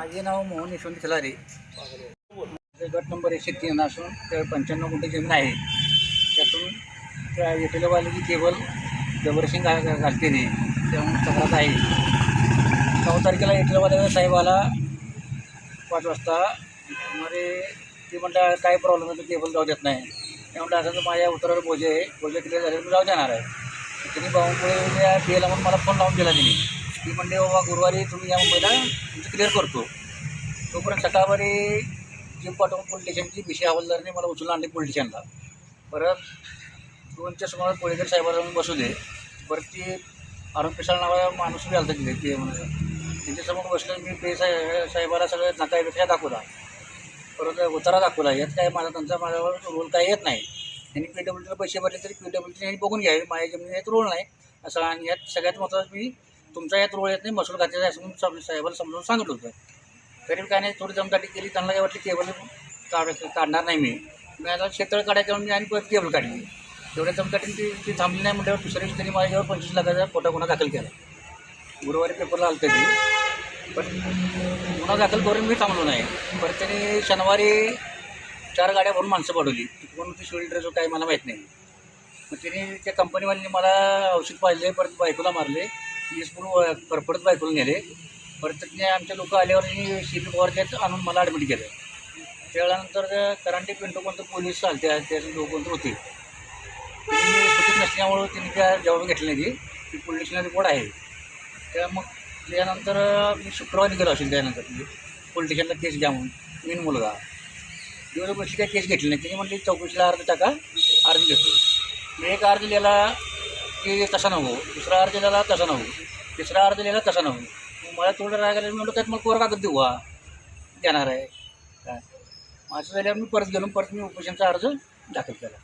माझे नाव मोहन यशवंत खिलारे. गट नंबर 103 असून त्या 95 गुंठे जमीन आहे. त्यातून त्या विठ्ठलवाल्याची केबल जबरदस्ती घालते नाही, त्यामुळे तक्रार आहे. 9 तारखेला विठ्ठलवाल्या साहेब आला 5 वाजता. मध्ये ते म्हटलं काय प्रॉब्लेम आहे, तर केबल जाऊ देत नाही. त्यामुळे असं तर माझ्या उत्तरावर बोजे क्लिअर झाले, मी जाऊ देणार आहे. त्यांनी बावनकुळे बिला म्हणून मला फोन लावून दिला त्यांनी. ती म्हणले बाबा गुरुवारी तुम्ही या मुंबईला तुमचं क्लिअर करतो. तोपर्यंत सकाळवारी जीप पाठवून पोलीस स्टेशनची विषय हवालदारने मला उचलून आणले पोलीस स्टेशनला. परत 2च्या सुमारास कोळीकर साहेबांना बसवले. परत ती अरुण पेशाळ नावा माणूस बी आलता तिथे ते म्हणून त्यांच्यासमोर बसलं. मी साहेबाला सगळं नकापेक्षा दाखवला, परत उतारा दाखवला. यात काय माझ्यावर रोल काय येत नाही. त्यांनी PWDला पैसे भरले तरी PWD यांनी बघून घ्यावे, माझ्या जमिनीत यात रोल नाही असं. आणि यात सगळ्यात महत्त्वाचं मी तुमचा यात रोल येत नाही, महसूल खात्याचा असं म्हणून साहेबाला समजावून सांगितलं होतं. तरी काय नाही, थोडी दमदाटी केली. त्यांना काय वाटली केबल काढणार नाही. मी आता शेततळ काढायचं म्हणून मी आणि परत केबल काढली. तेवढ्या दमदाटीने ती थांबली नाही. म्हटल्यावर दुसऱ्या दिवशी त्यांनी माझ्यावर 25 लाखाचा खोटा गुन्हा दाखल केला. गुरुवारी पेपरला आलं तरी पण गुन्हा दाखल करून मी थांबलो नाही. परत त्यांनी शनिवारी 4 गाड्या भरून माणसं पाठवली. कोण होती शिवल ड्रेस काय मला माहीत नाही. मग त्यांनी त्या कंपनीवाल्यांनी मला औषध पाजले, परत बायकोला मारले. परत बायकोला नेले. परत त्यांनी आमच्या लोक आल्यावर त्यांनी CP पवारच्यात आणून मला ॲडमिट केलं. त्यावेळेनंतर करांटे पिंटो कोणतं पोलीस चालते त्याचे लोक कोणतं होते. त्यांनी सुटत नसल्यामुळं त्यांनी त्या जबाब घेतली नाही. ती पोलीस स्टेशनला रिपोर्ट आहे. त्या मग त्यानंतर मी शुक्रवारी गेलो असेल. त्यानंतर पोलीस स्टेशनला केस घ्या म्हणून मीन मुलगा दिवसभरची काही केस घेतली नाही. त्यांनी म्हटली चौकशीला अर्ज टाका, अर्ज घेतो. मी एक अर्ज लिहिला की तसा नको, दुसरा अर्ज लिहिला तसा नको, तिसरा अर्ज लिहिला तसा नको. मला थोडं राग आलं. मी म्हटलं त्यात मग कोरा कागद देऊ देणार आहे काय. असं झाल्यावर मी परत गेलो. परत मी उपोषणचा अर्ज दाखल केला.